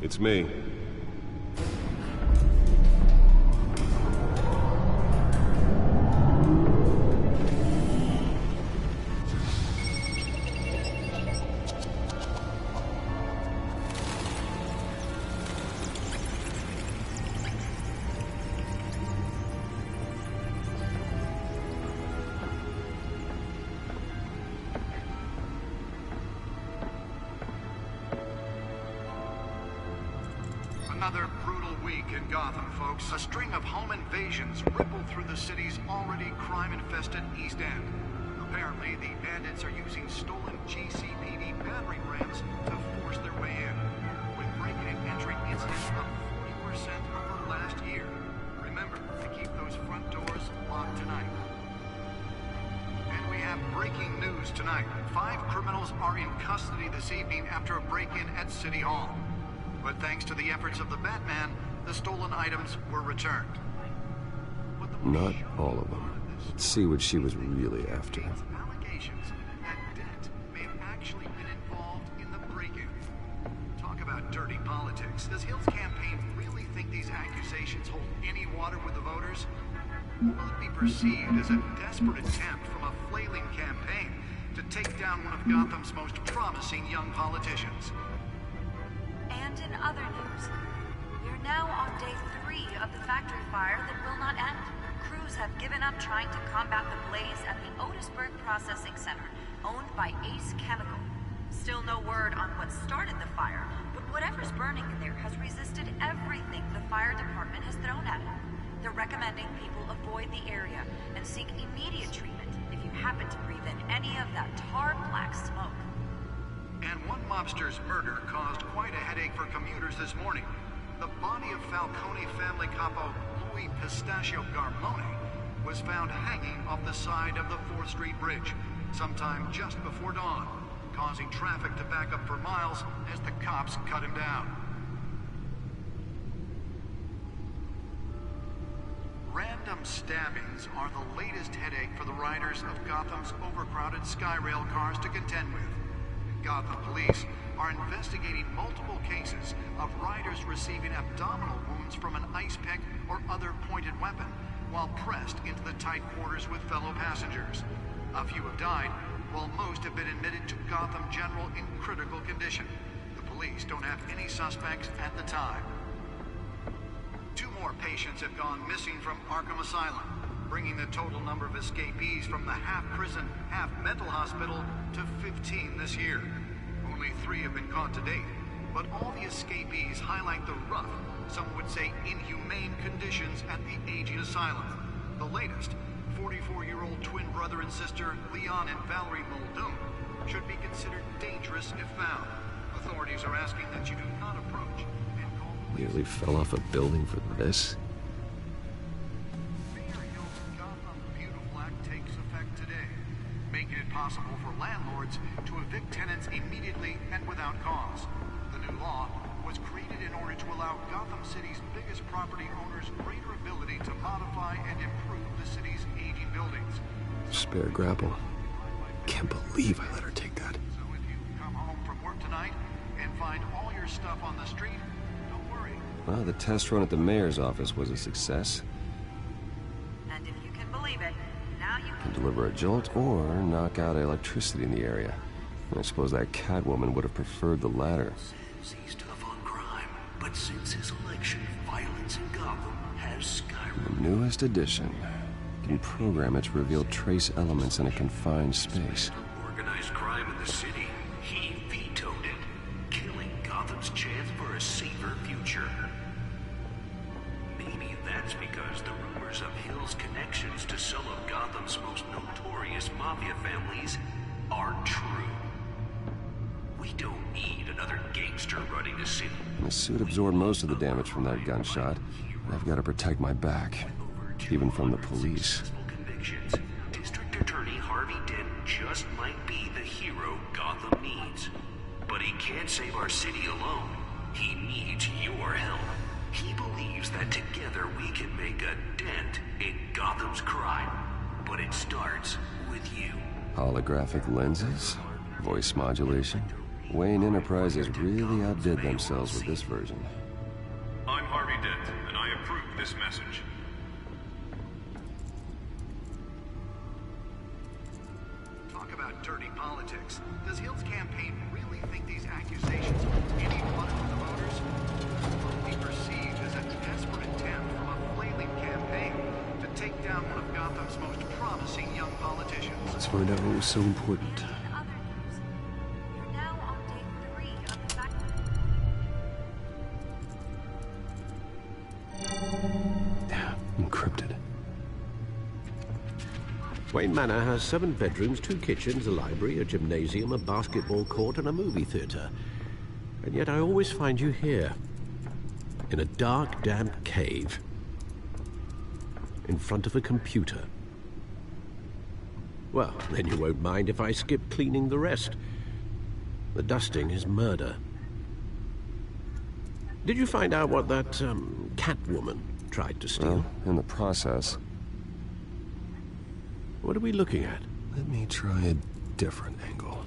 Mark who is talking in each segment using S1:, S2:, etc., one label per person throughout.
S1: It's me.
S2: Another brutal week in Gotham, folks. A string of home invasions rippled through the city's already crime-infested East End. Apparently, the bandits are using stolen GCPD battering rams to force their way in, with break-in and entry incidents up 40% over last year. Remember to keep those front doors locked tonight. And we have breaking news tonight. 5 criminals are in custody this evening after a break-in at City Hall. But thanks to the efforts of the Batman, the stolen items were returned.
S1: Not all of them. Let's see what she was really after.
S2: Allegations that Dent may have actually been involved in the break-in. Talk about dirty politics. Does Hill's campaign really think these accusations hold any water with the voters? Will it be perceived as a desperate attempt from a flailing campaign to take down one of Gotham's most promising young politicians?
S3: And in other news, we're now on day 3 of the factory fire that will not end. Crews have given up trying to combat the blaze at the Otisburg Processing Center, owned by Ace Chemical. Still no word on what started the fire, but whatever's burning in there has resisted everything the fire department has thrown at it. They're recommending people avoid the area and seek immediate treatment if you happen to breathe in any of that tar black smoke.
S2: And one mobster's murder caused quite a headache for commuters this morning. The body of Falcone family capo Louis Pistachio Garmone was found hanging off the side of the 4th Street Bridge sometime just before dawn, causing traffic to back up for miles as the cops cut him down. Random stabbings are the latest headache for the riders of Gotham's overcrowded Skyrail cars to contend with. Gotham police are investigating multiple cases of riders receiving abdominal wounds from an ice pick or other pointed weapon while pressed into the tight quarters with fellow passengers. A few have died, while most have been admitted to Gotham General in critical condition. The police don't have any suspects at the time. 2 more patients have gone missing from Arkham Asylum, bringing the total number of escapees from the half-prison, half-mental hospital to 15 this year. Only 3 have been caught to date, but all the escapees highlight the rough, some would say inhumane conditions at the aging asylum. The latest, 44-year-old twin brother and sister Leon and Valerie Muldoon, should be considered dangerous if found. Authorities are asking that you do not approach and call police.
S1: Nearly fell off a building for this.
S2: Making it possible for landlords to evict tenants immediately and without cause. The new law was created in order to allow Gotham City's biggest property owners greater ability to modify and improve the city's aging buildings.
S1: Spare grapple. Can't believe I let her take that.
S2: So if you come home from work tonight and find all your stuff on the street, don't worry.
S1: Well, the test run at the mayor's office was a success.
S3: And if you can believe it, now you
S1: Can deliver a jolt or knock out electricity in the area. I suppose that Catwoman would have preferred the latter.
S4: Says he's tough on crime, but since his election, violence in Gotham has skyrocketed.
S1: The newest edition. You can program it to reveal trace elements in a confined space.
S4: Organized crime in the city, he vetoed it, killing Gotham's chance for a safer future. Maybe that's because the rumors of Hill's connections to some of Gotham's most notorious mafia families are true. We don't need another gangster running the city.
S1: The suit absorbed most of the damage from that gunshot. I've got to protect my back, even from the police.
S4: Convictions. District Attorney Harvey Dent just might be the hero Gotham needs. But he can't save our city alone. He needs your help. He believes that together we can make a dent in Gotham's crime. But it starts with you.
S1: Holographic lenses? Voice modulation? Wayne Enterprises really outdid themselves with this version.
S5: I'm Harvey Dent, and I approve this message.
S2: Talk about dirty politics. Does Hill's campaign really think these accusations hold any water with the voters? Will be perceived as a desperate attempt from a flailing campaign to take down one of Gotham's most promising young politicians.
S1: Let's find out what was so important.
S3: In other news, you're now on day 3 of the fact.
S1: Yeah, encrypted.
S6: Wayne Manor has 7 bedrooms, 2 kitchens, a library, a gymnasium, a basketball court, and a movie theater. And yet I always find you here, in a dark, damp cave, in front of a computer. Well, then you won't mind if I skip cleaning the rest. The dusting is murder. Did you find out what that, Catwoman tried to steal?
S1: Well, in the process.
S6: What are we looking at?
S1: Let me try a different angle.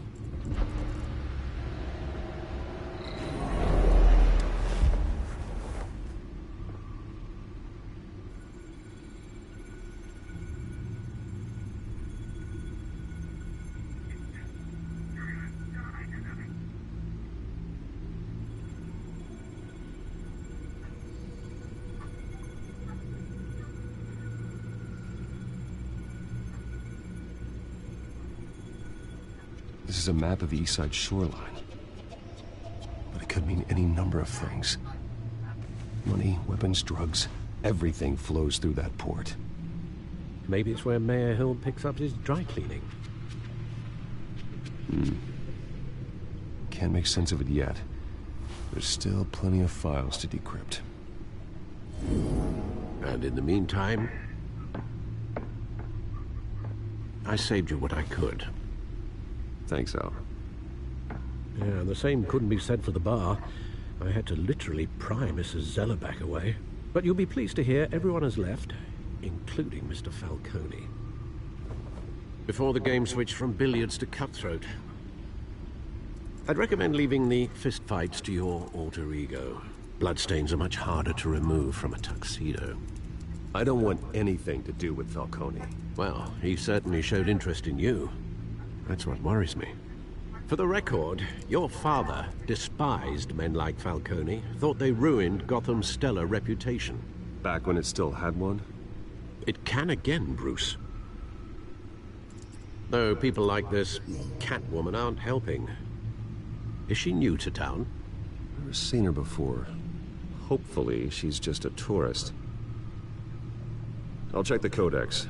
S1: This is a map of the East Side shoreline. But it could mean any number of things. Money, weapons, drugs, everything flows through that port.
S6: Maybe it's where Mayor Hill picks up his dry cleaning.
S1: Can't make sense of it yet. There's still plenty of files to decrypt.
S6: And in the meantime, I saved you what I could.
S1: Thanks, Al.
S6: Yeah, the same couldn't be said for the bar. I had to literally pry Mrs. Zellerback away. But you'll be pleased to hear everyone has left, including Mr. Falcone. Before the game switched from billiards to cutthroat. I'd recommend leaving the fistfights to your alter ego. Bloodstains are much harder to remove from a tuxedo.
S1: I don't want anything to do with Falcone.
S6: Well, he certainly showed interest in you. That's what worries me. For the record, your father despised men like Falcone, thought they ruined Gotham's stellar reputation.
S1: Back when it still had one?
S6: It can again, Bruce. Though people like this Catwoman aren't helping. Is she new to town?
S1: Never seen her before. Hopefully, she's just a tourist. I'll check the codex.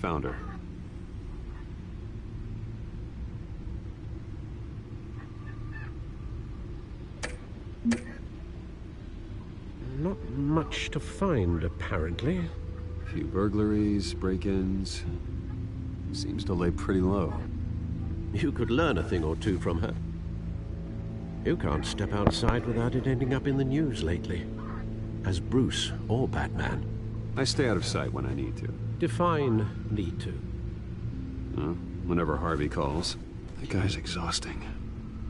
S1: Found her.
S6: Not much to find, apparently.
S1: A few burglaries, break-ins. Seems to lay pretty low.
S6: You could learn a thing or two from her. You can't step outside without it ending up in the news lately. As Bruce or Batman.
S7: I stay out of sight when I need to.
S6: Define need to.
S7: Whenever Harvey calls.
S1: That guy's exhausting.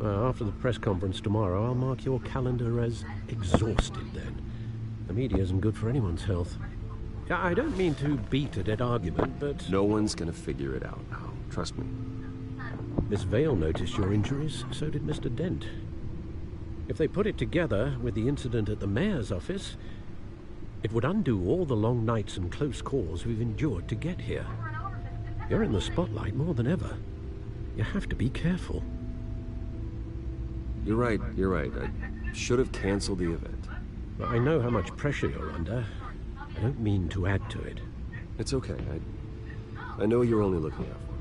S6: After the press conference tomorrow, I'll mark your calendar as exhausted then. The media isn't good for anyone's health. I don't mean to beat a dead argument, but...
S1: No one's gonna figure it out now. Trust me.
S6: Miss Vale noticed your injuries, so did Mr. Dent. If they put it together with the incident at the mayor's office, it would undo all the long nights and close calls we've endured to get here. You're in the spotlight more than ever. You have to be careful.
S1: You're right. I should have canceled the event.
S6: But I know how much pressure you're under. I don't mean to add to it.
S1: It's okay. I know you're only looking out for me.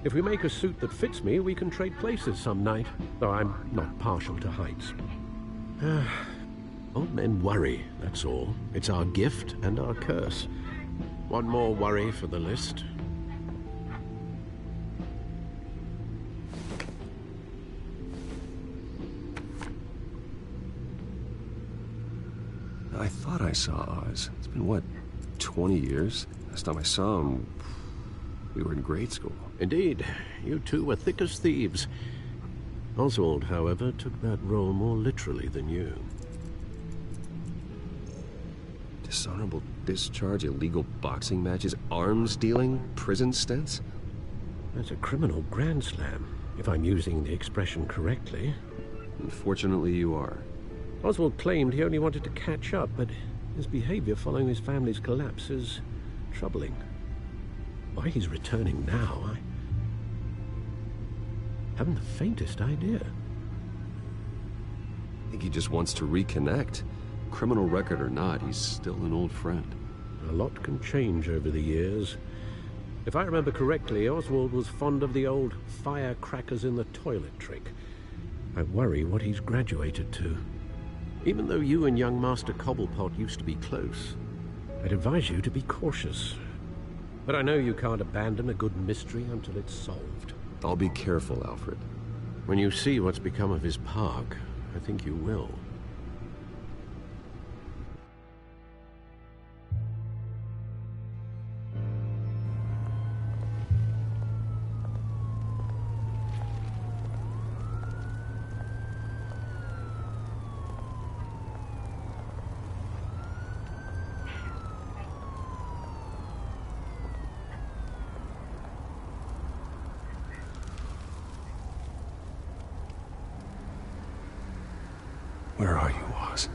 S6: If we make a suit that fits me, we can trade places some night. Though I'm not partial to heights. Old men worry, that's all. It's our gift and our curse. One more worry for the list.
S1: I thought I saw Oz. It's been, what, 20 years? Last time I saw him, we were in grade school.
S6: Indeed. You two were thick as thieves. Oswald, however, took that role more literally than you.
S1: Dishonorable discharge, illegal boxing matches, arms dealing, prison stints?
S6: That's a criminal grand slam, if I'm using the expression correctly.
S1: Unfortunately, you are.
S6: Oswald claimed he only wanted to catch up, but his behavior following his family's collapse is troubling. Why he's returning now, I haven't the faintest idea.
S1: I think he just wants to reconnect. Criminal record or not, he's still an old friend.
S6: A lot can change over the years. If I remember correctly, Oswald was fond of the old firecrackers in the toilet trick. I worry what he's graduated to. Even though you and young Master Cobblepot used to be close, I'd advise you to be cautious. But I know you can't abandon a good mystery until it's solved.
S1: I'll be careful, Alfred.
S6: When you see what's become of his park, I think you will.
S1: Where are you, Oz?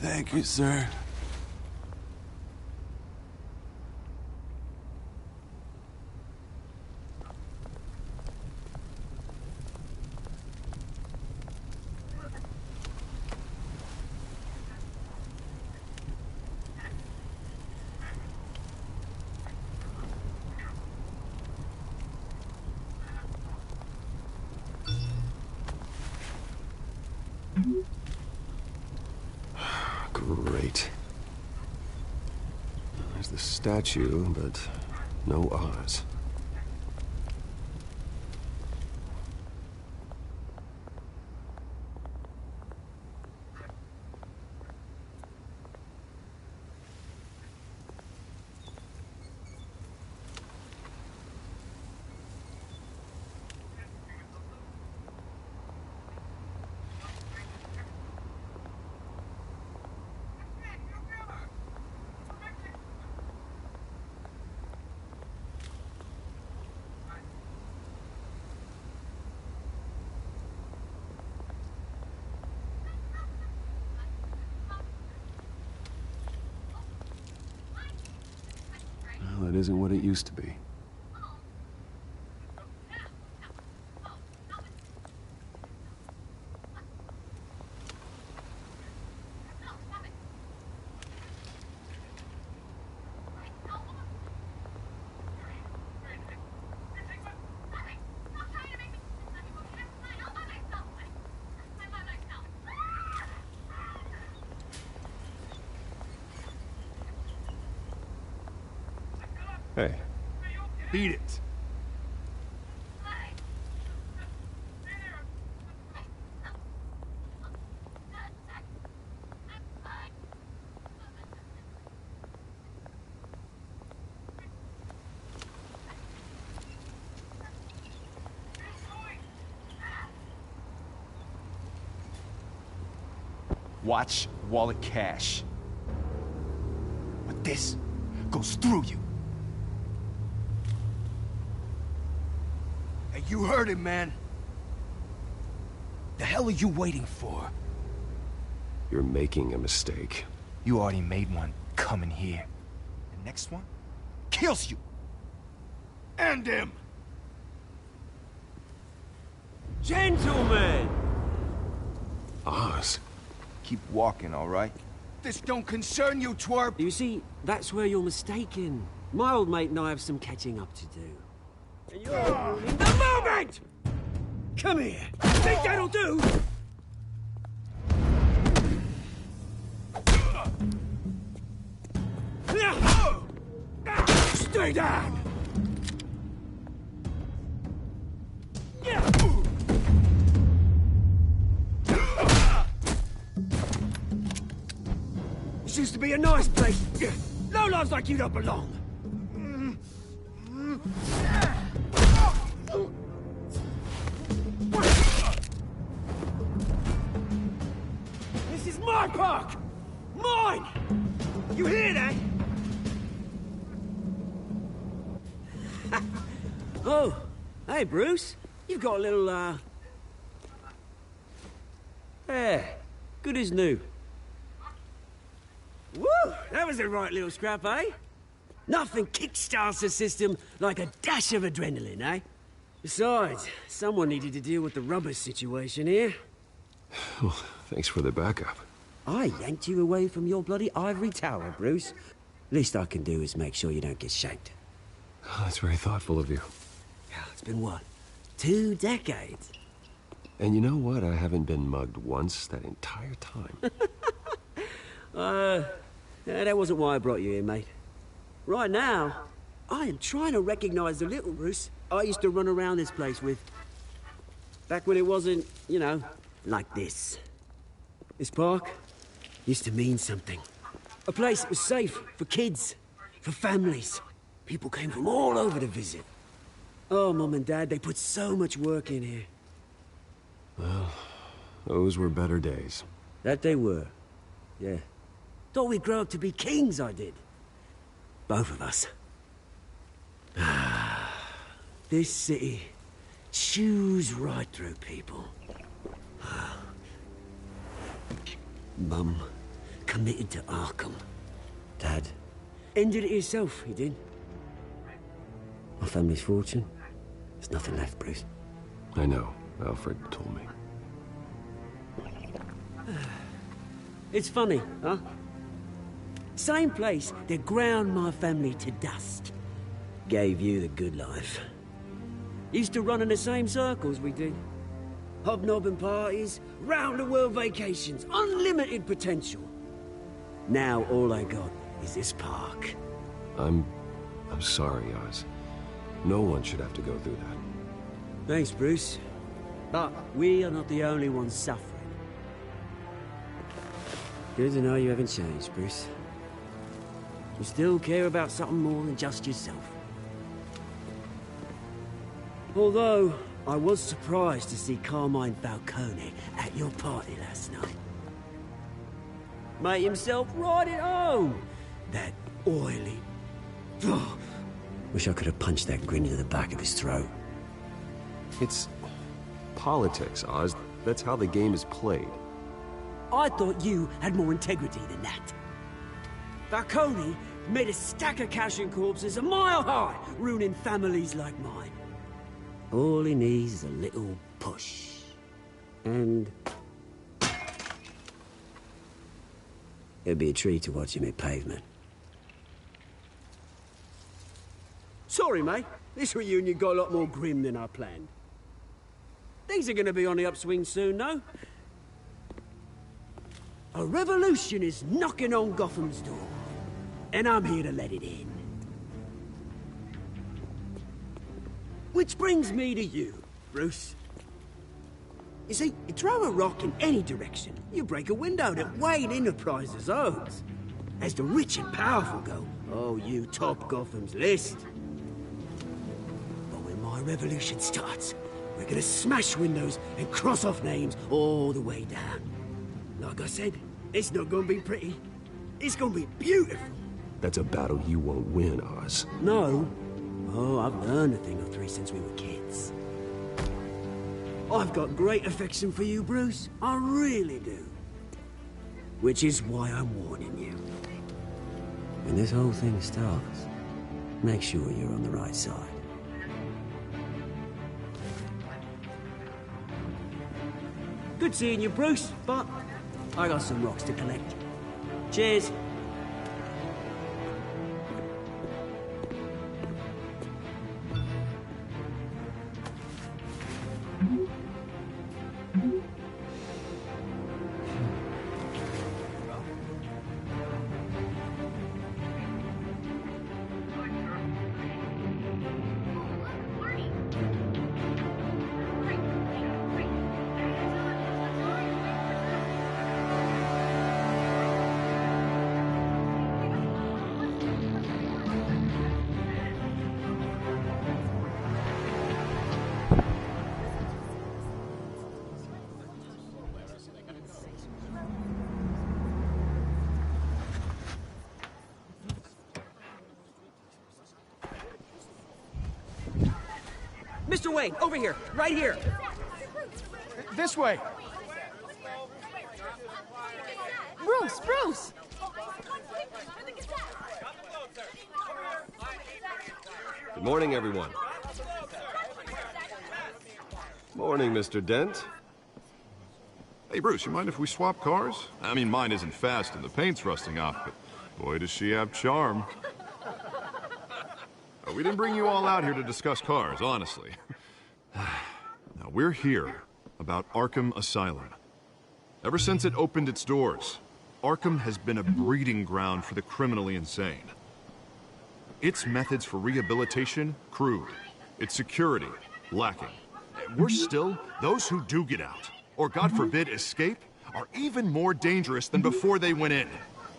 S8: Thank you, sir.
S1: Great. There's the statue, but no Oz. isn't what it used to be. Hey.
S8: Beat it. Watch wallet cash. But this goes through you. Hey, you heard it, man. The hell are you waiting for?
S1: You're making a mistake.
S8: You already made one coming here. The next one kills you. And him.
S9: Gentlemen!
S1: Oz.
S8: Keep walking, all right? This don't concern you, twerp!
S9: You see, that's where you're mistaken. My old mate and I have some catching up to do. And you're ruining the moment! Come here! Think that'll do? Stay down! This used to be a nice place. Lowlifes like you don't belong. This is my park! Mine! You hear that? Oh, hey, Bruce. You've got a little, Yeah, good as new. Woo! That was a right little scrap, eh? Nothing kickstarts the system like a dash of adrenaline, eh? Besides, someone needed to deal with the rubber situation here.
S1: Well, thanks for the backup.
S9: I yanked you away from your bloody ivory tower, Bruce. Least I can do is make sure you don't get shanked.
S1: Oh, that's very thoughtful of you.
S9: Yeah, it's been what? 2 decades?
S1: And you know what? I haven't been mugged once that entire time.
S9: That wasn't why I brought you here, mate. Right now, I am trying to recognize the little Bruce I used to run around this place with. Back when it wasn't, you know, like this. This park used to mean something. A place that was safe for kids, for families. People came from all over to visit. Oh, Mum and Dad, they put so much work in here.
S1: Well, those were better days.
S9: That they were, yeah. Thought we'd grow up to be kings, I did. Both of us. This city chews right through people. Mum committed to Arkham. Dad ended it himself, he did. My family's fortune, there's nothing left, Bruce.
S1: I know. Alfred told me.
S9: It's funny, huh? Same place that ground my family to dust. Gave you the good life. Used to run in the same circles we did. Hobnobbing parties, round-the-world vacations, unlimited potential. Now all I got is this park.
S1: I'm sorry, Oz. No one should have to go through that.
S9: Thanks, Bruce. But we are not the only ones suffering. Good to know you haven't changed, Bruce. You still care about something more than just yourself. Although, I was surprised to see Carmine Falcone at your party last night. Made himself right at home. That oily... Oh, wish I could have punched that grin into the back of his throat.
S1: It's politics, Oz. That's how the game is played.
S9: I thought you had more integrity than that. Falcone made a stack of cash and corpses a mile high, ruining families like mine. All he needs is a little push. And... it'd be a treat to watch him hit pavement. Sorry, mate. This reunion got a lot more grim than I planned. Things are gonna be on the upswing soon, though. A revolution is knocking on Gotham's door, and I'm here to let it in. Which brings me to you, Bruce. You see, you throw a rock in any direction, you break a window that Wayne Enterprises owns. As the rich and powerful go, oh, you top Gotham's list. But when my revolution starts, we're gonna smash windows and cross off names all the way down. Like I said, it's not gonna be pretty. It's gonna be beautiful.
S1: That's a battle you won't win, Oz.
S9: No. Oh, I've learned a thing or three since we were kids. I've got great affection for you, Bruce. I really do. Which is why I'm warning you. When this whole thing starts, make sure you're on the right side. Good seeing you, Bruce, but I got some rocks to collect. Cheers. Mr. Wayne, over here, right here.
S8: This way.
S10: Bruce!
S1: Good morning, everyone. Morning, Mr. Dent.
S5: Hey, Bruce, you mind if we swap cars? I mean, mine isn't fast and the paint's rusting off, but boy, does she have charm. We didn't bring you all out here to discuss cars, honestly. Now, we're here about Arkham Asylum. Ever since it opened its doors, Arkham has been a breeding ground for the criminally insane. Its methods for rehabilitation, crude. Its security, lacking. Worse still, those who do get out, or God forbid, escape, are even more dangerous than before they went in.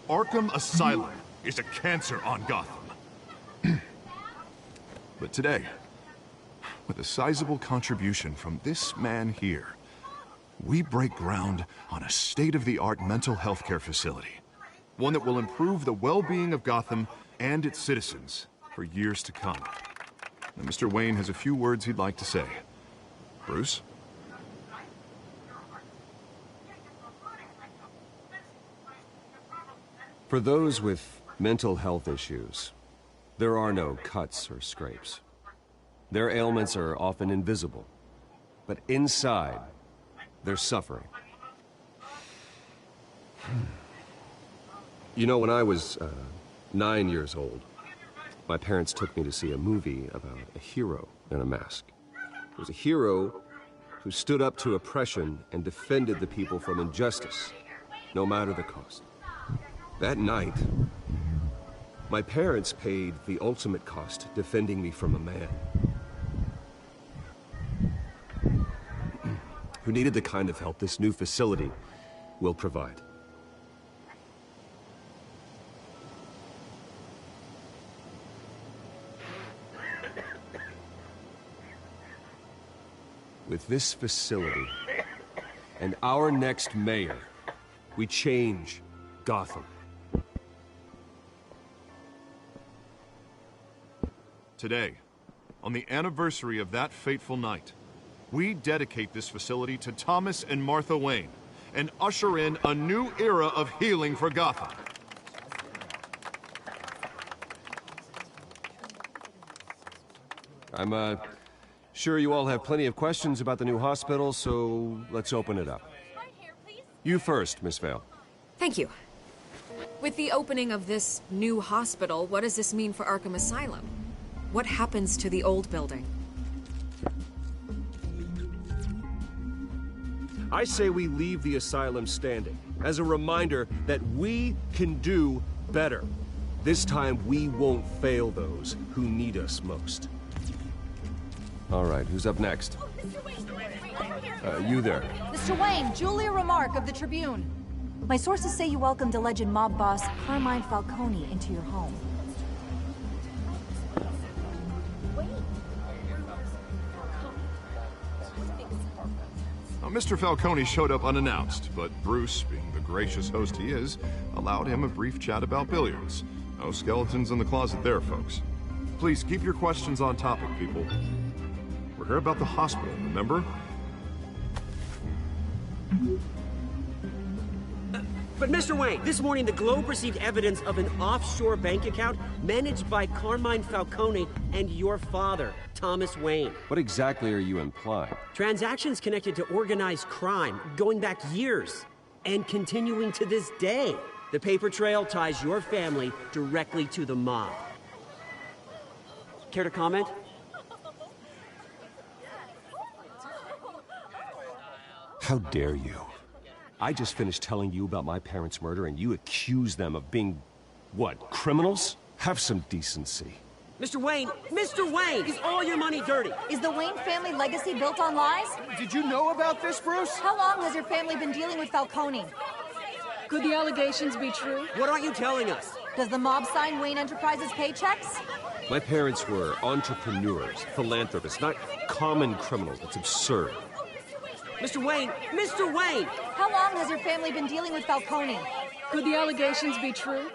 S5: Arkham Asylum is a cancer on Gotham. But today, with a sizable contribution from this man here, we break ground on a state-of-the-art mental health care facility. One that will improve the well-being of Gotham and its citizens for years to come. Now, Mr. Wayne has a few words he'd like to say. Bruce?
S1: For those with mental health issues, there are no cuts or scrapes. Their ailments are often invisible, but inside, they're suffering. You know, when I was 9 years old, my parents took me to see a movie about a hero in a mask. It was a hero who stood up to oppression and defended the people from injustice, no matter the cost. That night, my parents paid the ultimate cost defending me from a man who needed the kind of help this new facility will provide. With this facility and our next mayor, we change Gotham.
S5: Today, on the anniversary of that fateful night, we dedicate this facility to Thomas and Martha Wayne and usher in a new era of healing for Gotham.
S1: I'm sure you all have plenty of questions about the new hospital, so let's open it up. You first, Miss Vale.
S10: Thank you. With the opening of this new hospital, what does this mean for Arkham Asylum? What happens to the old building?
S1: I say we leave the asylum standing, as a reminder that we can do better. This time, we won't fail those who need us most. All right, who's up next? You there.
S11: Mr. Wayne, Julia Remark of the Tribune. My sources say you welcomed alleged mob boss Carmine Falcone into your home.
S5: Now, Mr. Falcone showed up unannounced, but Bruce, being the gracious host he is, allowed him a brief chat about billiards. No skeletons in the closet there, folks. Please keep your questions on topic, people. We're here about the hospital, remember?
S9: But Mr. Wayne, this morning the Globe received evidence of an offshore bank account managed by Carmine Falcone and your father, Thomas Wayne.
S1: What exactly are you implying?
S9: Transactions connected to organized crime going back years and continuing to this day. The paper trail ties your family directly to the mob. Care to comment?
S1: How dare you? I just finished telling you about my parents' murder and you accuse them of being, what, criminals? Have some decency.
S9: Mr. Wayne, is all your money dirty?
S11: Is the Wayne family legacy built on lies?
S12: Did you know about this, Bruce?
S11: How long has your family been dealing with Falcone?
S10: Could the allegations be true?
S9: What aren't you telling us?
S11: Does the mob sign Wayne Enterprises paychecks?
S1: My parents were entrepreneurs, philanthropists, not common criminals. That's absurd.
S9: Mr. Wayne!
S11: How long has your family been dealing with Falcone?
S10: Could the allegations be true?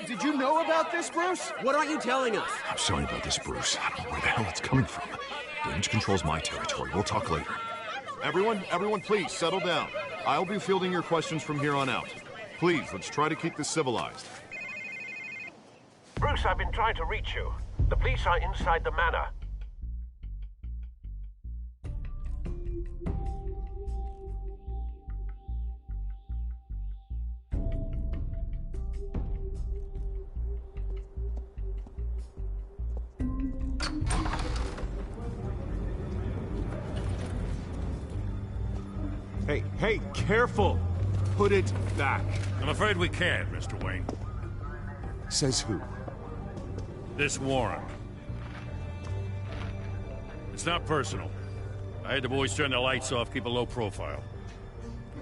S12: Did you know about this, Bruce?
S9: What aren't you telling us?
S5: I'm sorry about this, Bruce. I don't know where the hell it's coming from. Damage control's my territory. We'll talk later. Everyone, please, settle down. I'll be fielding your questions from here on out. Please, let's try to keep this civilized.
S13: Bruce, I've been trying to reach you. The police are inside the manor.
S1: Hey, careful! Put it back.
S14: I'm afraid we can't, Mr. Wayne.
S1: Says who?
S14: This warrant. It's not personal. I had the boys turn the lights off, keep a low profile.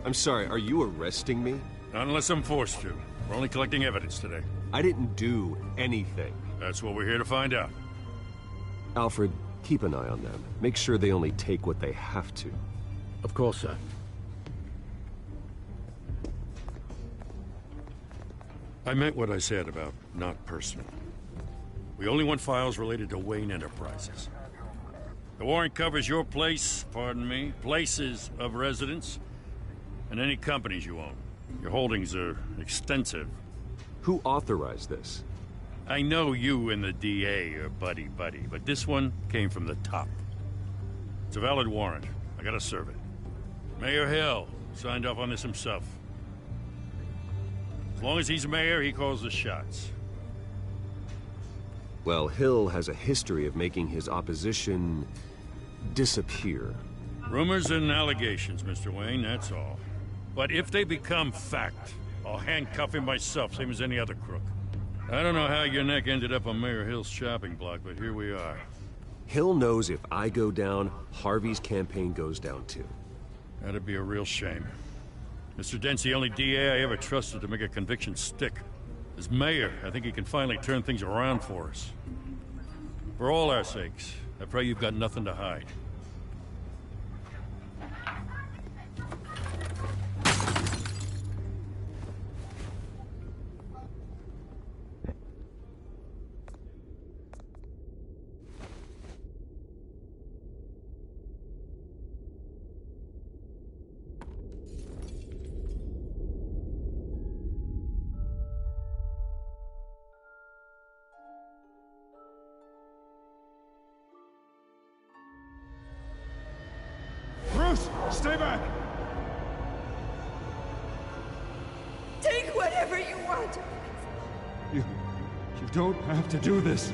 S1: I'm sorry, are you arresting me?
S14: Not unless I'm forced to. We're only collecting evidence today.
S1: I didn't do anything.
S14: That's what we're here to find out.
S1: Alfred, keep an eye on them. Make sure they only take what they have to.
S6: Of course, sir.
S14: I meant what I said about not personal. We only want files related to Wayne Enterprises. The warrant covers your place, pardon me, places of residence, and any companies you own. Your holdings are extensive.
S1: Who authorized this?
S14: I know you and the DA are buddy-buddy, but this one came from the top. It's a valid warrant. I gotta serve it. Mayor Hill signed off on this himself. As long as he's mayor, he calls the shots.
S1: Well, Hill has a history of making his opposition disappear.
S14: Rumors and allegations, Mr. Wayne, that's all. But if they become fact, I'll handcuff him myself, same as any other crook. I don't know how your neck ended up on Mayor Hill's shopping block, but here we are.
S1: Hill knows if I go down, Harvey's campaign goes down too.
S14: That'd be a real shame. Mr. Dent's the only DA I ever trusted to make a conviction stick. As mayor, I think he can finally turn things around for us. For all our sakes, I pray you've got nothing to hide.
S15: whatever you want.
S16: You don't have to do this.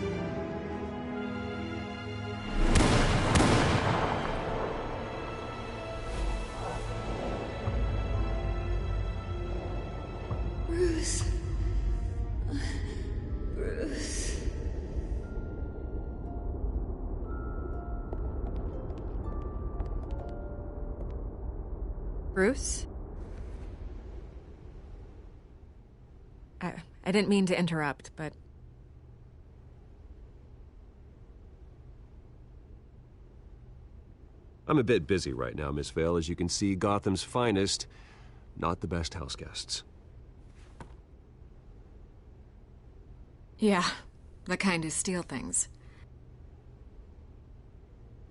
S15: Bruce. Bruce.
S10: Bruce? I didn't mean to interrupt, but...
S1: I'm a bit busy right now, Miss Vale. As you can see, Gotham's finest, not the best house guests.
S10: Yeah, the kind who steal things.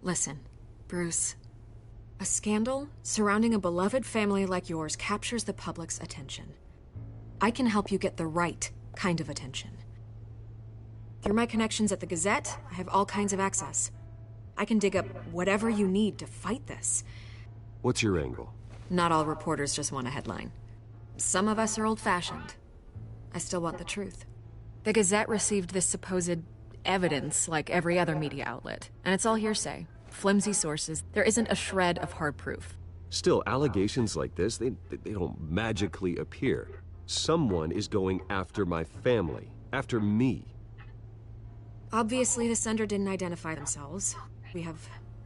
S10: Listen, Bruce. A scandal surrounding a beloved family like yours captures the public's attention. I can help you get the right kind of attention. Through my connections at the Gazette, I have all kinds of access. I can dig up whatever you need to fight this.
S1: What's your angle?
S10: Not all reporters just want a headline. Some of us are old-fashioned. I still want the truth. The Gazette received this supposed evidence like every other media outlet, and it's all hearsay. Flimsy sources. There isn't a shred of hard proof.
S1: Still, allegations like this, they don't magically appear. Someone is going after my family, after me.
S10: Obviously, the sender didn't identify themselves. We have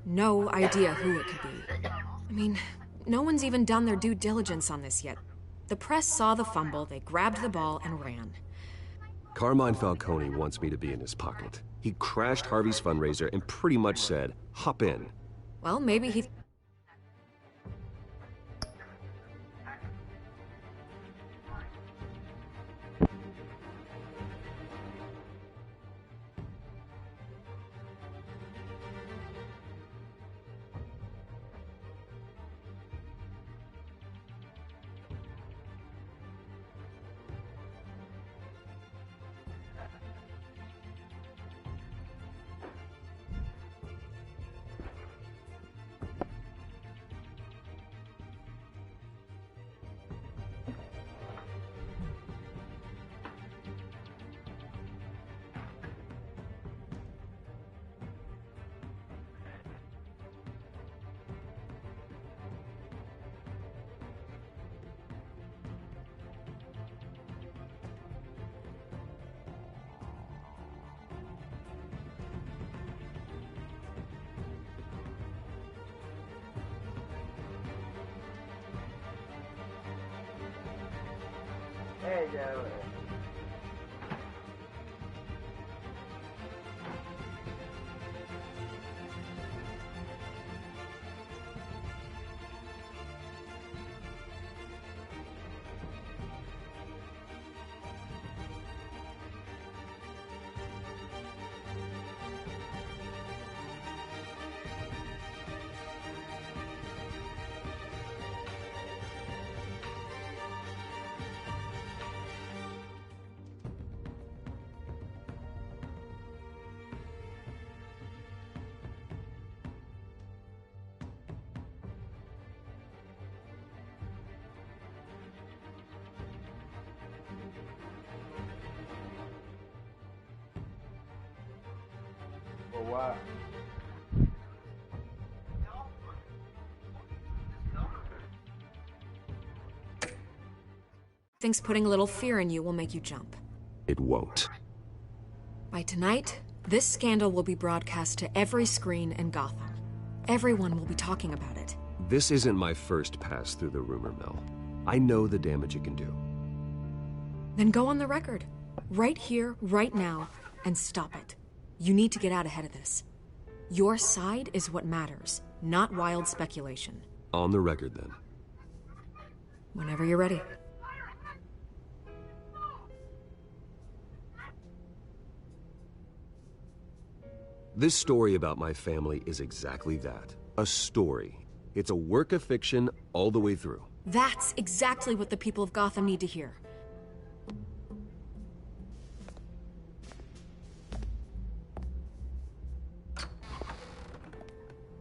S10: no idea who it could be. I mean, no one's even done their due diligence on this yet. The press saw the fumble, they grabbed the ball and ran.
S1: Carmine Falcone wants me to be in his pocket. He crashed Harvey's fundraiser and pretty much said, hop in.
S10: Well, maybe he...
S17: Hey, Joe. For what?
S10: Thinks putting a little fear in you will make you jump.
S1: It won't.
S10: By tonight, this scandal will be broadcast to every screen in Gotham. Everyone will be talking about it.
S1: This isn't my first pass through the rumor mill. I know the damage it can do.
S10: Then go on the record. Right here, right now, and stop it. You need to get out ahead of this. Your side is what matters, not wild speculation.
S1: On the record, then.
S10: Whenever you're ready.
S1: This story about my family is exactly that. A story. It's a work of fiction all the way through.
S10: That's exactly what the people of Gotham need to hear.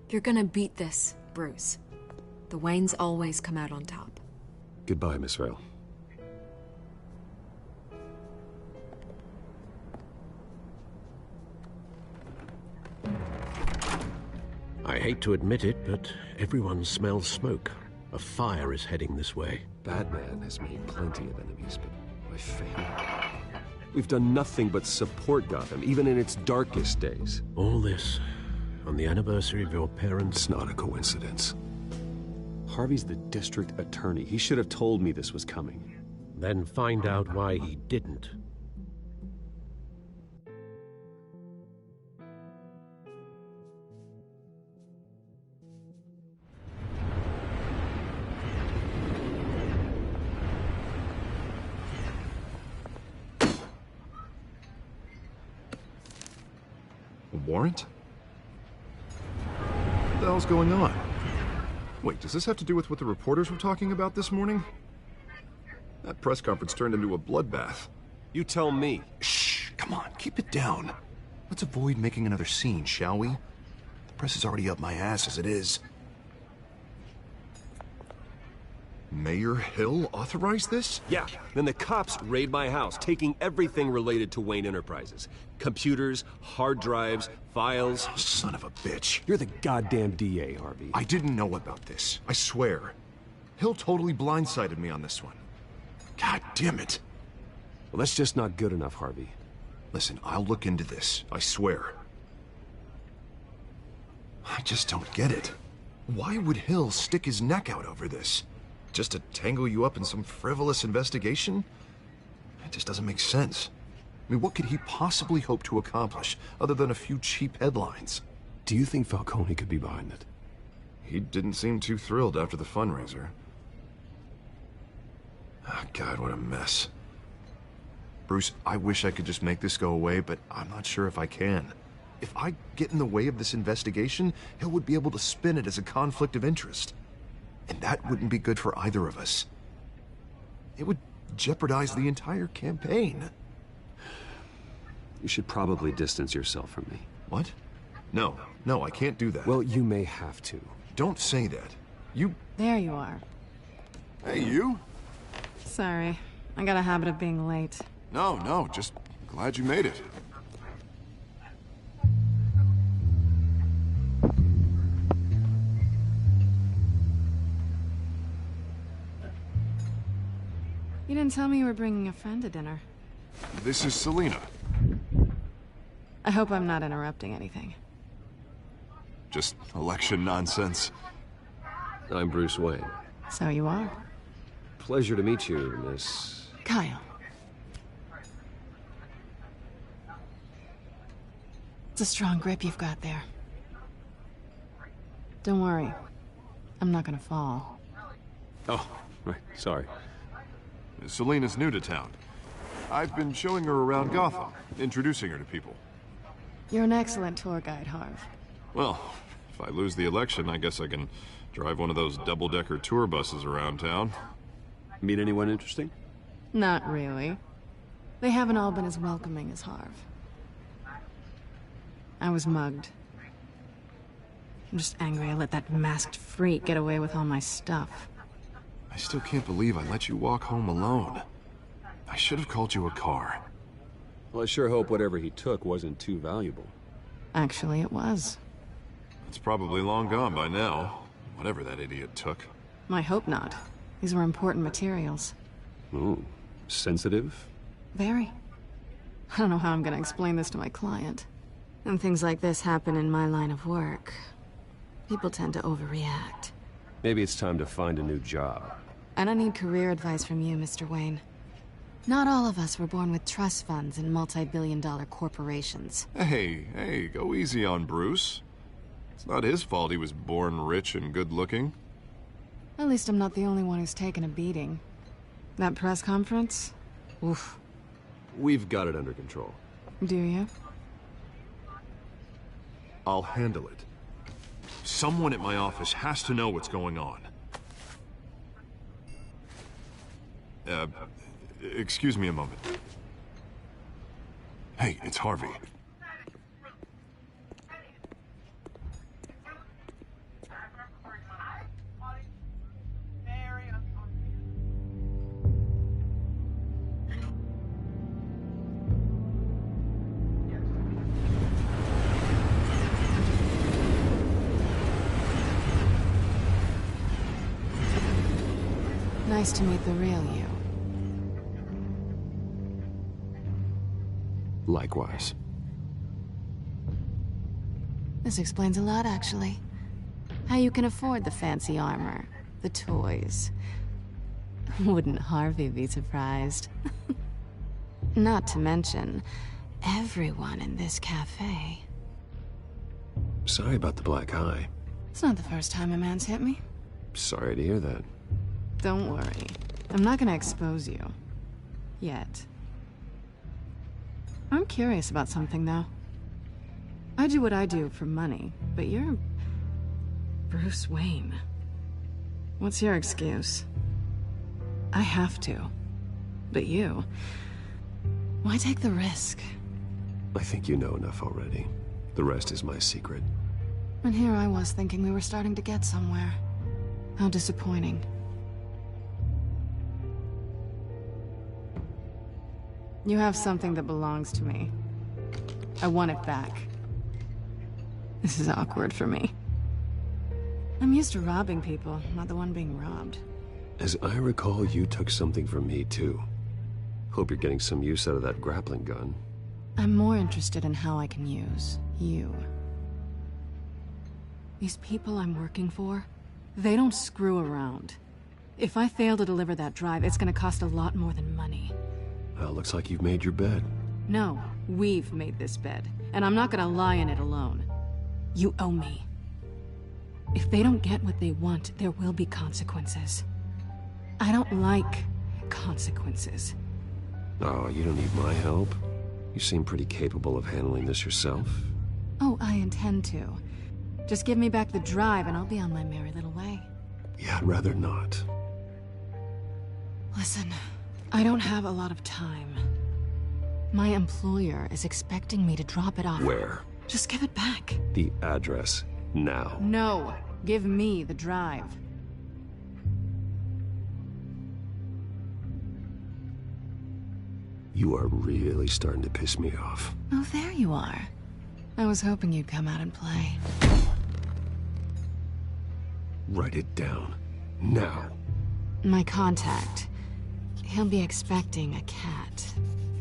S10: You're gonna beat this, Bruce. The Waynes always come out on top.
S1: Goodbye, Miss Vale.
S6: hate to admit it, but everyone smells smoke. A fire is heading this way.
S1: Batman has made plenty of enemies, but my family... We've done nothing but support Gotham, even in its darkest days.
S6: All this on the anniversary of your parents'...
S1: It's not a coincidence. Harvey's the district attorney. He should have told me this was coming.
S6: Then find out why he didn't.
S5: A warrant? What the hell's going on? Wait, does this have to do with what the reporters were talking about this morning? That press conference turned into a bloodbath.
S1: You tell me.
S5: Shh, come on, keep it down. Let's avoid making another scene, shall we? The press is already up my ass as it is. Mayor Hill authorized this?
S1: Yeah, then the cops raid my house, taking everything related to Wayne Enterprises. Computers, hard drives, files.
S5: Son of a bitch.
S1: You're the goddamn DA, Harvey.
S5: I didn't know about this, I swear. Hill totally blindsided me on this one. God damn it.
S1: Well, that's just not good enough, Harvey.
S5: Listen, I'll look into this, I swear. I just don't get it. Why would Hill stick his neck out over this? Just to tangle you up in some frivolous investigation? It just doesn't make sense. I mean, what could he possibly hope to accomplish other than a few cheap headlines?
S1: Do you think Falcone could be behind it?
S5: He didn't seem too thrilled after the fundraiser. Oh, God, what a mess. Bruce, I wish I could just make this go away, but I'm not sure if I can. If I get in the way of this investigation, Hill would be able to spin it as a conflict of interest. And that wouldn't be good for either of us. It would jeopardize the entire campaign.
S1: You should probably distance yourself from me.
S5: What? No, I can't do that.
S1: Well, you may have to.
S5: Don't say that. You...
S18: There you are.
S5: Hey, you?
S18: Sorry. I got a habit of being late.
S5: No, just glad you made it.
S18: You didn't tell me you were bringing a friend to dinner.
S5: This is Selina.
S18: I hope I'm not interrupting anything.
S5: Just election nonsense.
S1: I'm Bruce Wayne.
S18: So you are.
S1: Pleasure to meet you, Miss...
S18: Kyle. It's a strong grip you've got there. Don't worry. I'm not gonna fall.
S1: Oh, right. Sorry.
S5: Selina's new to town. I've been showing her around Gotham, introducing her to people.
S18: You're an excellent tour guide, Harv.
S5: Well, if I lose the election, I guess I can drive one of those double-decker tour buses around town.
S1: Meet anyone interesting?
S18: Not really. They haven't all been as welcoming as Harv. I was mugged. I'm just angry I let that masked freak get away with all my stuff.
S5: I still can't believe I let you walk home alone. I should have called you a car.
S1: Well, I sure hope whatever he took wasn't too valuable.
S18: Actually, it was.
S5: It's probably long gone by now, whatever that idiot took.
S18: I hope not. These were important materials.
S1: Ooh, sensitive?
S18: Very. I don't know how I'm gonna explain this to my client. And things like this happen in my line of work. People tend to overreact.
S1: Maybe it's time to find a new job.
S18: And I need career advice from you, Mr. Wayne. Not all of us were born with trust funds and multi-billion-dollar corporations.
S5: Hey, go easy on Bruce. It's not his fault he was born rich and good-looking.
S18: At least I'm not the only one who's taken a beating. That press conference? Oof.
S1: We've got it under control.
S18: Do you?
S5: I'll handle it. Someone at my office has to know what's going on. Excuse me a moment. Hey, it's Harvey.
S18: Nice to meet the real you.
S1: Likewise.
S18: This explains a lot, actually. How you can afford the fancy armor, the toys. Wouldn't Harvey be surprised? Not to mention, everyone in this cafe.
S1: Sorry about the black eye.
S18: It's not the first time a man's hit me.
S1: Sorry to hear that.
S18: Don't worry. I'm not gonna expose you. Yet. I'm curious about something, though. I do what I do for money, but you're... Bruce Wayne. What's your excuse? I have to. But you... Why take the risk?
S1: I think you know enough already. The rest is my secret.
S18: And here I was thinking we were starting to get somewhere. How disappointing. You have something that belongs to me. I want it back. This is awkward for me. I'm used to robbing people, not the one being robbed.
S1: As I recall, you took something from me, too. Hope you're getting some use out of that grappling gun.
S18: I'm more interested in how I can use you. These people I'm working for, they don't screw around. If I fail to deliver that drive, it's gonna cost a lot more than money.
S1: Well, looks like you've made your bed.
S18: No, we've made this bed, and I'm not gonna lie in it alone. You owe me. If they don't get what they want, there will be consequences. I don't like consequences.
S1: Oh, you don't need my help. You seem pretty capable of handling this yourself.
S18: Oh, I intend to. Just give me back the drive and I'll be on my merry little way.
S1: Yeah, I'd rather not.
S18: Listen, I don't have a lot of time. My employer is expecting me to drop it off.
S1: Where?
S18: Just give it back.
S1: The address, now.
S18: No, give me the drive.
S1: You are really starting to piss me off.
S18: Oh, there you are. I was hoping you'd come out and play.
S1: Write it down. Now.
S18: My contact. He'll be expecting a cat,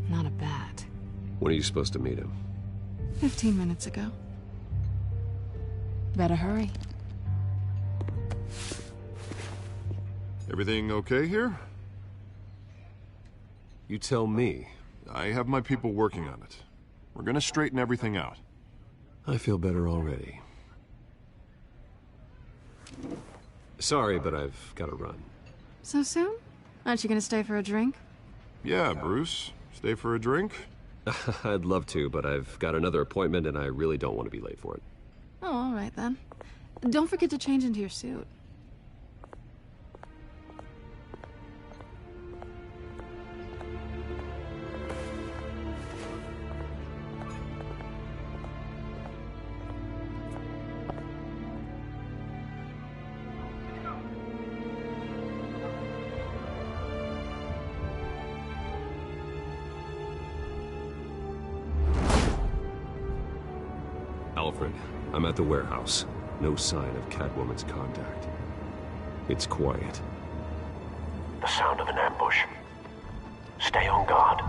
S18: not a bat.
S1: When are you supposed to meet him?
S18: 15 minutes ago. Better hurry.
S5: Everything okay here?
S1: You tell me.
S5: I have my people working on it. We're gonna straighten everything out.
S1: I feel better already. Sorry, but I've got to run.
S18: So soon? Aren't you gonna stay for a drink?
S5: Yeah, Bruce. Stay for a drink?
S1: I'd love to, but I've got another appointment and I really don't want to be late for it.
S18: Oh, all right then. Don't forget to change into your suit.
S1: Alfred, I'm at the warehouse. No sign of Catwoman's contact. It's quiet.
S13: The sound of an ambush. Stay on guard.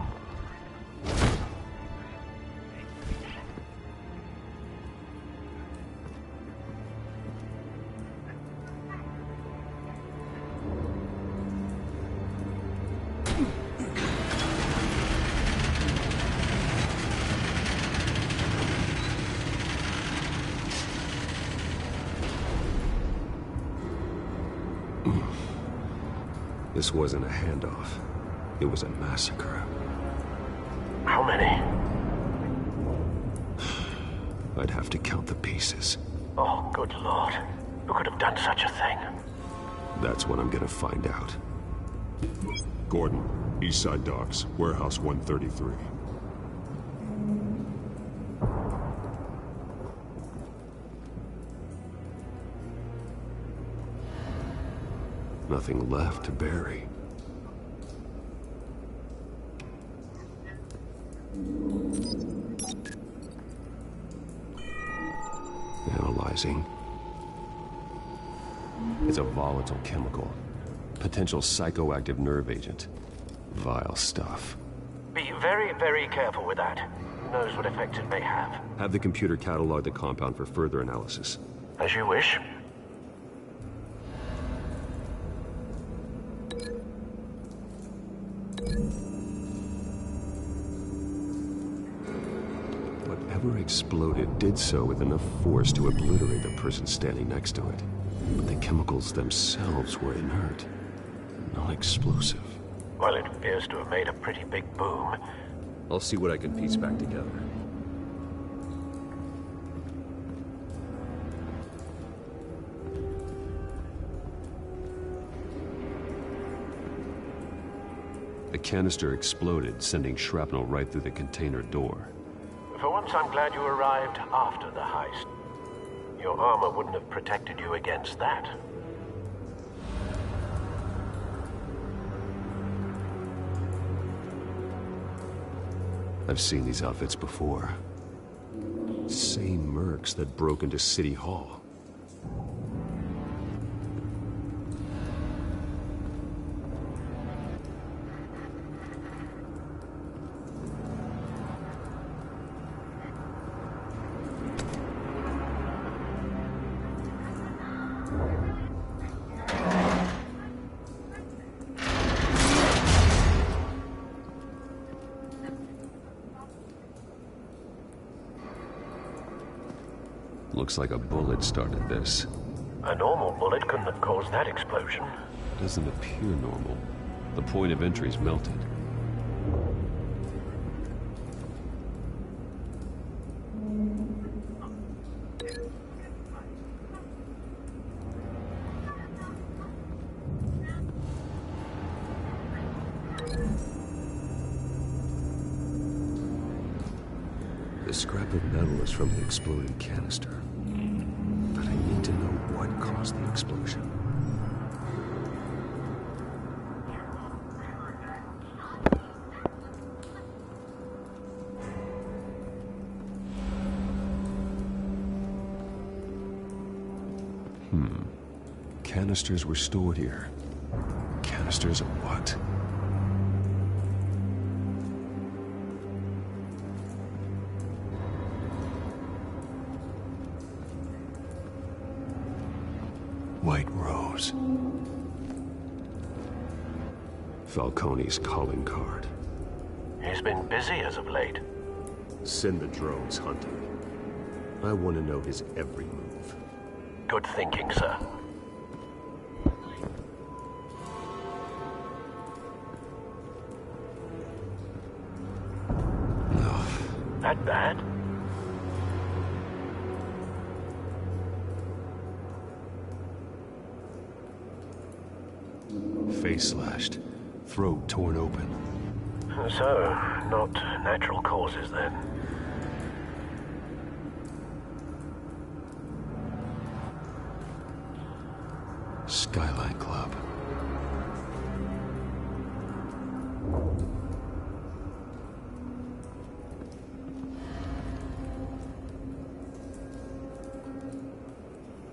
S1: This wasn't a handoff. It was a massacre.
S13: How many?
S1: I'd have to count the pieces.
S13: Oh, good Lord. Who could have done such a thing?
S1: That's what I'm gonna find out.
S5: Gordon, Eastside Docks, Warehouse 133.
S1: Nothing left to bury. Analyzing. It's a volatile chemical. Potential psychoactive nerve agent. Vile stuff.
S13: Be very, very careful with that. Who knows what effects it may have.
S1: Have the computer catalog the compound for further analysis.
S13: As you wish.
S1: Whatever exploded did so with enough force to obliterate the person standing next to it. But the chemicals themselves were inert, not explosive.
S13: Well, it appears to have made a pretty big boom.
S1: I'll see what I can piece back together. The canister exploded, sending shrapnel right through the container door.
S13: For once, I'm glad you arrived after the heist. Your armor wouldn't have protected you against that.
S1: I've seen these outfits before. Same mercs that broke into City Hall. Looks like a bullet started this.
S13: A normal bullet couldn't have caused that explosion.
S1: Doesn't appear normal. The point of entry's melted. The scrap of metal is from the exploding canister. But I need to know what caused the explosion. Canisters were stored here. Canisters of what? White Rose. Falcone's calling card.
S13: He's been busy as of late.
S1: Send the drones hunting. I want to know his every move.
S13: Good thinking, sir. That bad?
S1: Face slashed, throat torn open.
S13: So, not natural causes then.
S1: Skyline Club.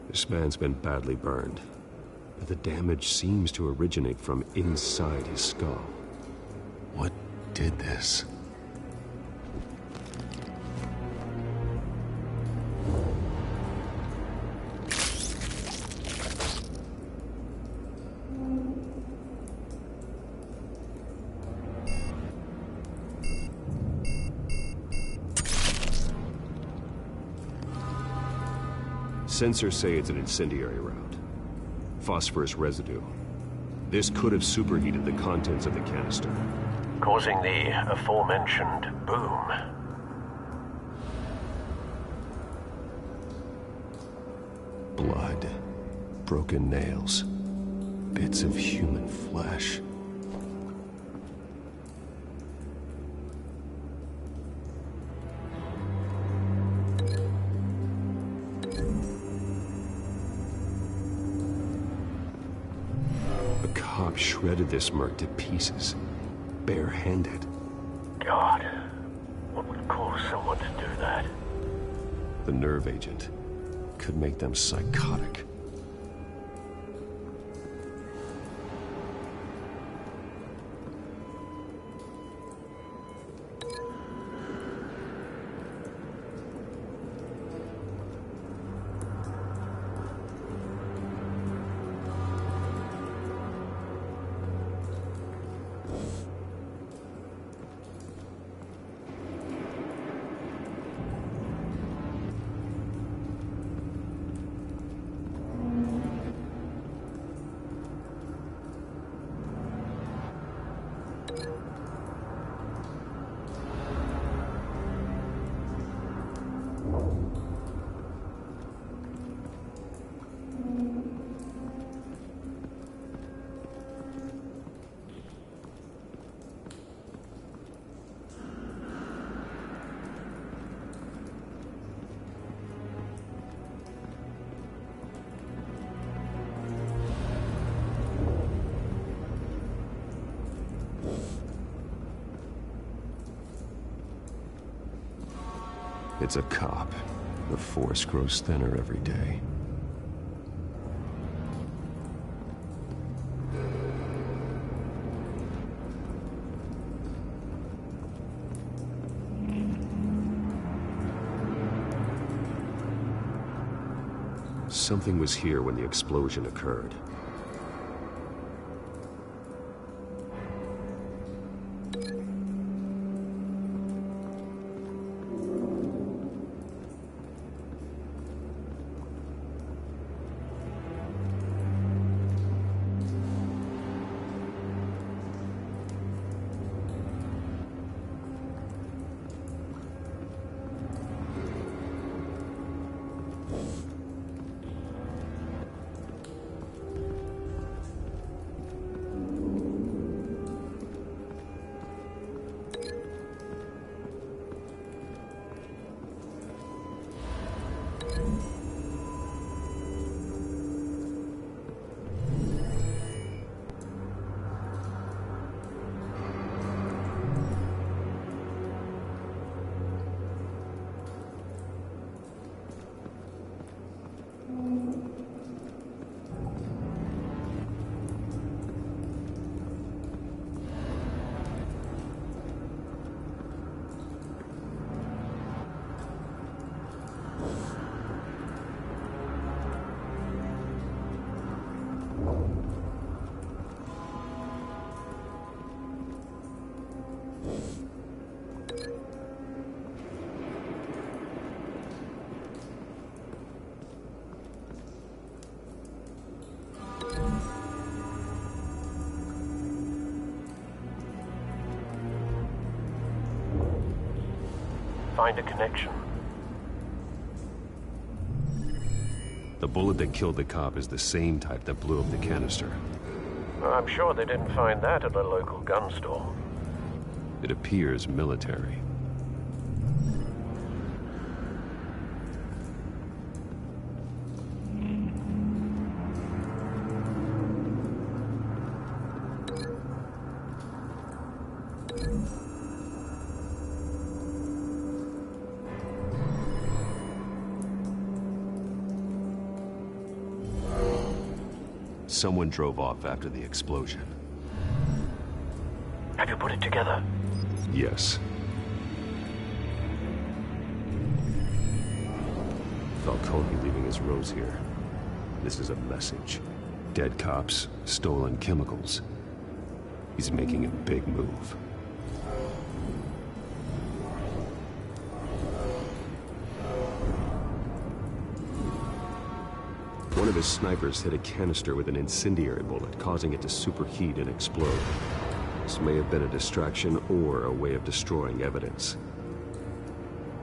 S1: This man's been badly burned, but the damage seems to originate from inside his skull. What did this? Sensors say it's an incendiary round. Phosphorus residue. This could have superheated the contents of the canister,
S13: causing the aforementioned boom.
S1: Blood, broken nails, bits of human flesh. Shredded this merc to pieces, bare-handed.
S13: God, what would cause someone to do that?
S1: The nerve agent could make them psychotic. It's a cop. The force grows thinner every day. Something was here when the explosion occurred.
S13: Find a connection.
S1: The bullet that killed the cop is the same type that blew up the canister.
S13: I'm sure they didn't find that at a local gun store.
S1: It appears military. Someone drove off after the explosion.
S13: Have you put it together?
S1: Yes. Falcone leaving his rose here. This is a message. Dead cops, stolen chemicals. He's making a big move. One of his snipers hit a canister with an incendiary bullet, causing it to superheat and explode. This may have been a distraction or a way of destroying evidence.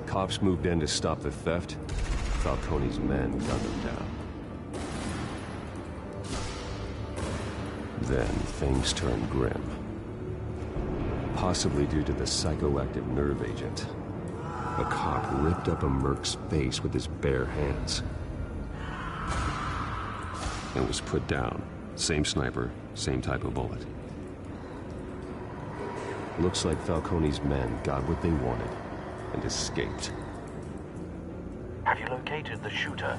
S1: Cops moved in to stop the theft. Falcone's men gunned them down. Then things turned grim. Possibly due to the psychoactive nerve agent. A cop ripped up a merc's face with his bare hands. And was put down. Same sniper, same type of bullet. Looks like Falcone's men got what they wanted and escaped.
S13: Have you located the shooter?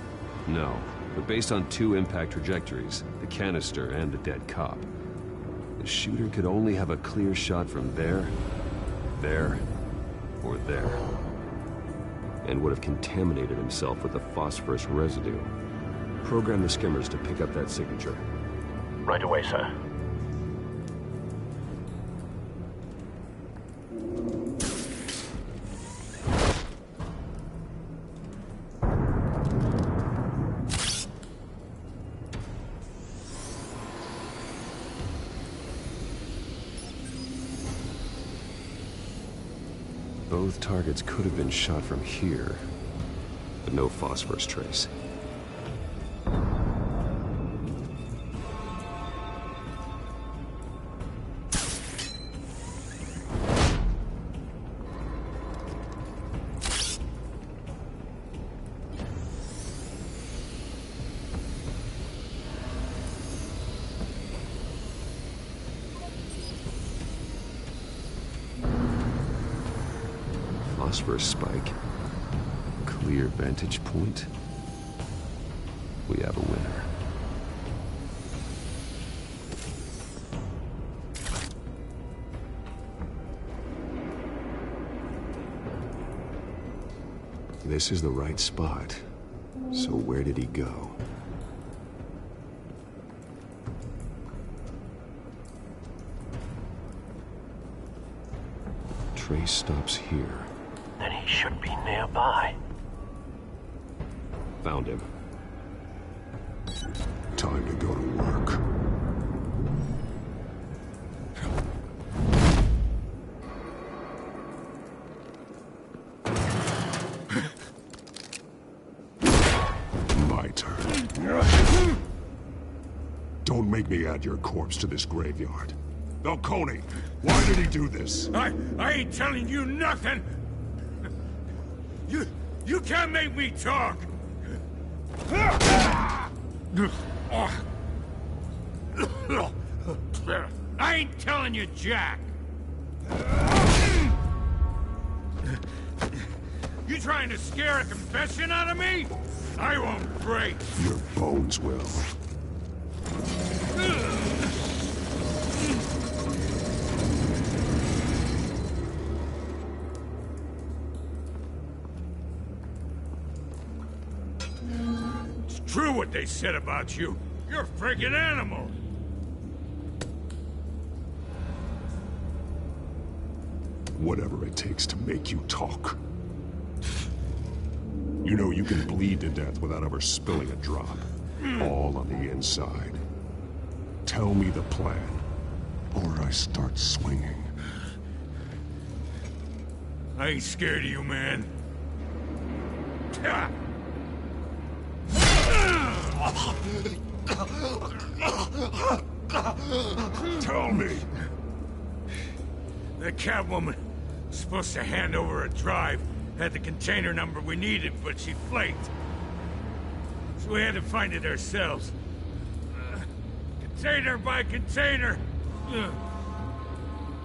S1: No, but based on two impact trajectories, the canister and the dead cop, the shooter could only have a clear shot from there, or there, and would have contaminated himself with the phosphorus residue. Program the skimmers to pick up that signature.
S13: Right away, sir.
S1: Both targets could have been shot from here, but no phosphorus trace. Phosphorus spike. clear vantage point, we have a winner. This is the right spot. So where did he go? Trace stops here.
S13: Then he should be nearby.
S1: Found him.
S19: Time to go to work. My turn. Don't make me add your corpse to this graveyard. Falcone, why did he do this?
S14: I ain't telling you nothing! You can't make me talk! I ain't telling you, Jack! You trying to scare a confession out of me? I won't break!
S19: Your bones will.
S14: It's true what they said about you. You're a friggin' animal!
S19: Whatever it takes to make you talk. You know you can bleed to death without ever spilling a drop. All on the inside. Tell me the plan, or I start swinging.
S14: I ain't scared of you, man.
S19: Tell me!
S14: The Catwoman was supposed to hand over a drive, had the container number we needed, but she flaked. So we had to find it ourselves. Container by container.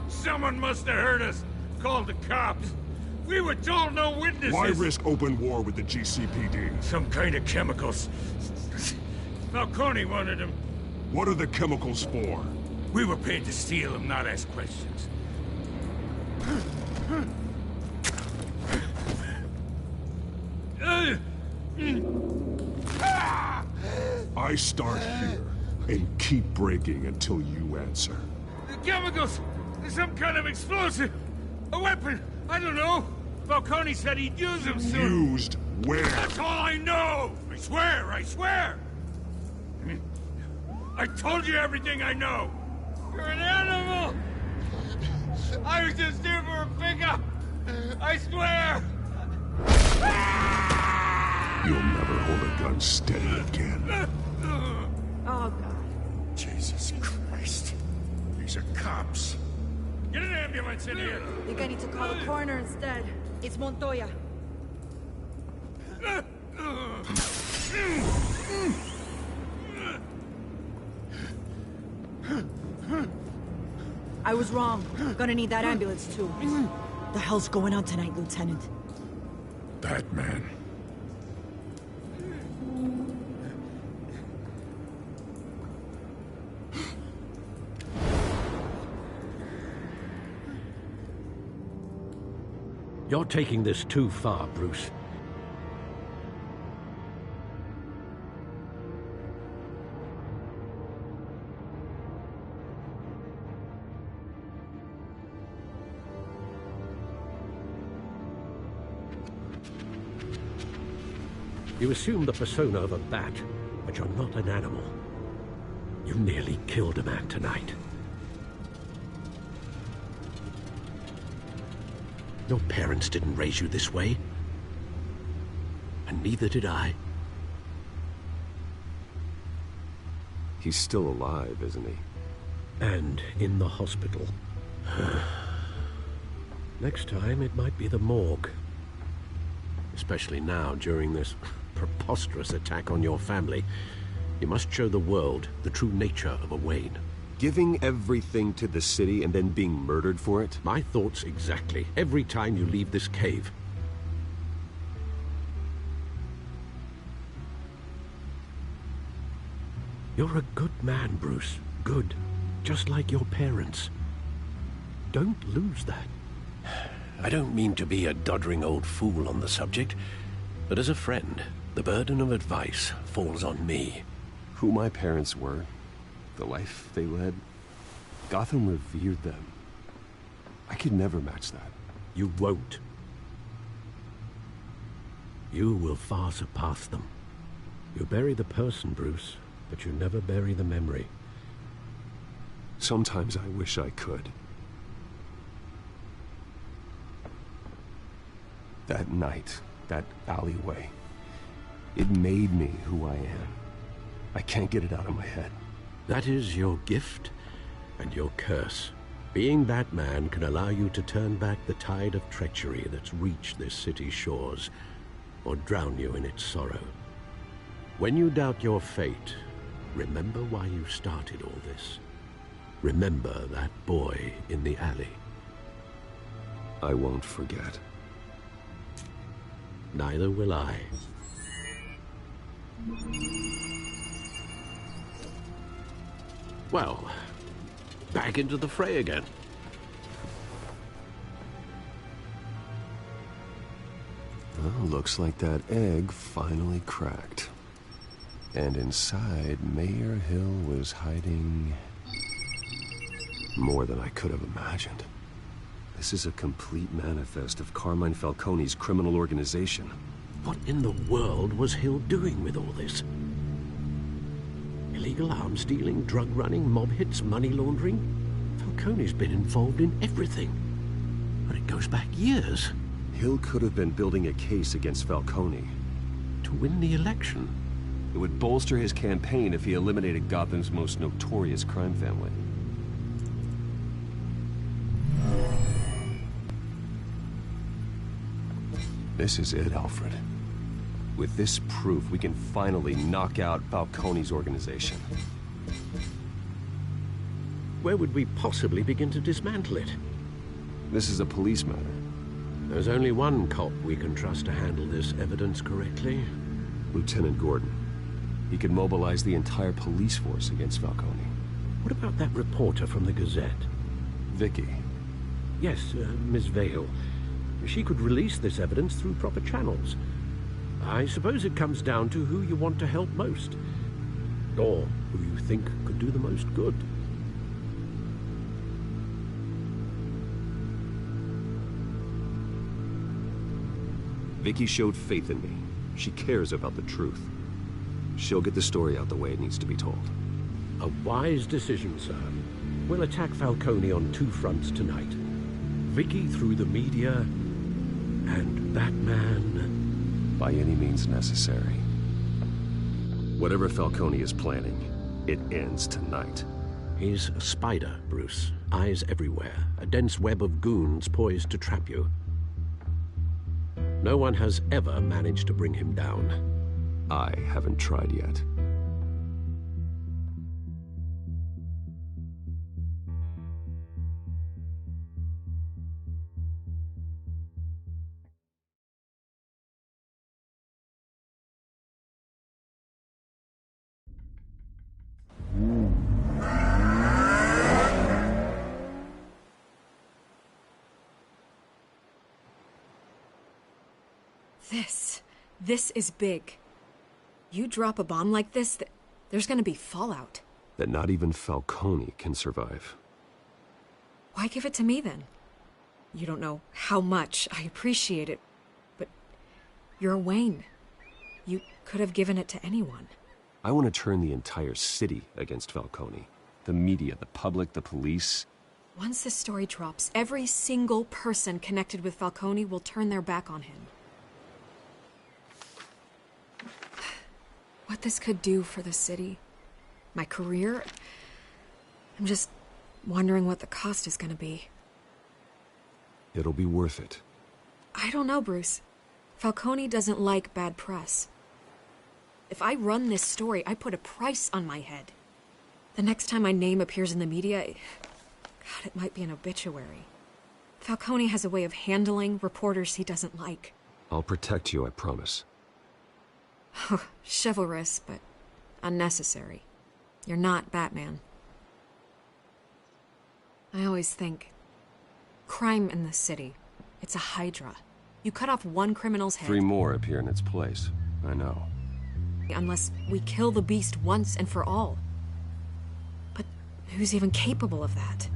S14: Someone must have heard us, called the cops. We were told no witnesses.
S19: Why risk open war with the GCPD?
S14: Some kind of chemicals. Falcone wanted them.
S19: What are the chemicals for?
S14: We were paid to steal them, not ask questions.
S19: I start here and keep breaking until you answer.
S14: The chemicals! There's some kind of explosive! A weapon! I don't know! Falcone said he'd use them soon!
S19: Used where?
S14: That's all I know! I swear! I swear! I told you everything I know! You're an animal! I was just here for a pickup! I swear!
S19: You'll never hold a gun steady again.
S3: Oh, God.
S14: Jesus Christ. These are cops. Get an ambulance in here!
S11: I think I need to call the coroner instead. It's Montoya. I was wrong. Gonna need that ambulance, too. The hell's going on tonight, Lieutenant?
S14: Batman.
S6: You're taking this too far, Bruce. You assume the persona of a bat, but you're not an animal. You nearly killed a man tonight. Your parents didn't raise you this way. And neither did I.
S1: He's still alive, isn't he?
S6: And in the hospital. Next time, it might be the morgue. Especially now, during this preposterous attack on your family. You must show the world the true nature of a Wayne.
S1: Giving everything to the city and then being murdered for it?
S6: My thoughts exactly. Every time you leave this cave. You're a good man, Bruce. Good. Just like your parents. Don't lose that. I don't mean to be a doddering old fool on the subject, but as a friend, the burden of advice falls on me.
S1: Who my parents were, the life they led, Gotham revered them. I could never match that.
S6: You won't. You will far surpass them. You bury the person, Bruce, but you never bury the memory.
S1: Sometimes I wish I could. That night, that alleyway, it made me who I am. I can't get it out of my head.
S6: That is your gift and your curse. Being Batman can allow you to turn back the tide of treachery that's reached this city's shores, or drown you in its sorrow. When you doubt your fate, remember why you started all this. Remember that boy in the alley.
S1: I won't forget.
S6: Neither will I. Well, back into the fray again.
S1: Well, looks like that egg finally cracked. And inside, Mayor Hill was hiding more than I could have imagined. This is a complete manifest of Carmine Falcone's criminal organization.
S6: What in the world was Hill doing with all this? Illegal arms dealing, drug running, mob hits, money laundering? Falcone's been involved in everything. And it goes back years.
S1: Hill could have been building a case against Falcone.
S6: To win the election?
S1: It would bolster his campaign if he eliminated Gotham's most notorious crime family. This is it, Alfred. With this proof, we can finally knock out Falcone's organization.
S6: Where would we possibly begin to dismantle it?
S1: This is a police matter.
S6: There's only one cop we can trust to handle this evidence correctly.
S1: Lieutenant Gordon. He could mobilize the entire police force against Falcone.
S6: What about that reporter from the Gazette?
S1: Vicky.
S6: Yes, Miss Vale. She could release this evidence through proper channels. I suppose it comes down to who you want to help most. Or who you think could do the most good.
S1: Vicky showed faith in me. She cares about the truth. She'll get the story out the way it needs to be told.
S6: A wise decision, sir. We'll attack Falcone on two fronts tonight. Vicky through the media, and Batman...
S1: by any means necessary. Whatever Falcone is planning, it ends tonight.
S6: He's a spider, Bruce. Eyes everywhere. A dense web of goons poised to trap you. No one has ever managed to bring him down.
S1: I haven't tried yet.
S10: This is big. You drop a bomb like this, there's gonna be fallout.
S1: That not even Falcone can survive.
S10: Why give it to me, then? You don't know how much I appreciate it, but you're Wayne. You could have given it to anyone.
S1: I want to turn the entire city against Falcone. The media, the public, the police.
S10: Once this story drops, every single person connected with Falcone will turn their back on him. What this could do for the city, my career, I'm just wondering what the cost is gonna be.
S1: It'll be worth it.
S10: I don't know, Bruce. Falcone doesn't like bad press. If I run this story, I put a price on my head. The next time my name appears in the media, God, it might be an obituary. Falcone has a way of handling reporters he doesn't like.
S1: I'll protect you, I promise.
S10: Chivalrous, but unnecessary. You're not Batman. I always think, crime in the city, it's a hydra. You cut off one criminal's head...
S1: 3 more appear in its place. I know.
S10: Unless we kill the beast once and for all. But who's even capable of that?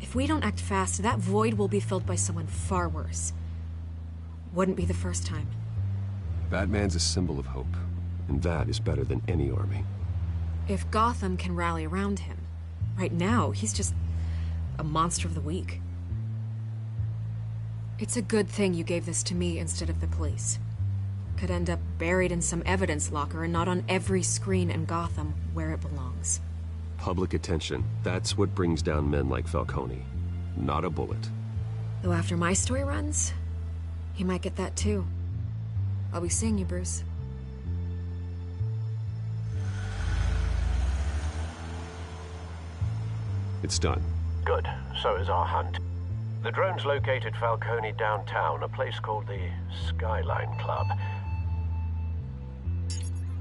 S10: If we don't act fast, that void will be filled by someone far worse. Wouldn't be the first time.
S1: Batman's a symbol of hope, and that is better than any army.
S10: If Gotham can rally around him, right now, he's just a monster of the week. It's a good thing you gave this to me instead of the police. Could end up buried in some evidence locker and not on every screen in Gotham where it belongs.
S1: Public attention. That's what brings down men like Falcone. Not a bullet.
S10: Though after my story runs, he might get that too. I'll be seeing you, Bruce.
S1: It's done.
S13: Good. So is our hunt. The drones located Falcone downtown, a place called the Skyline Club.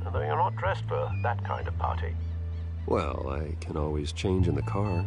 S13: Although you're not dressed for that kind of party.
S1: Well, I can always change in the car.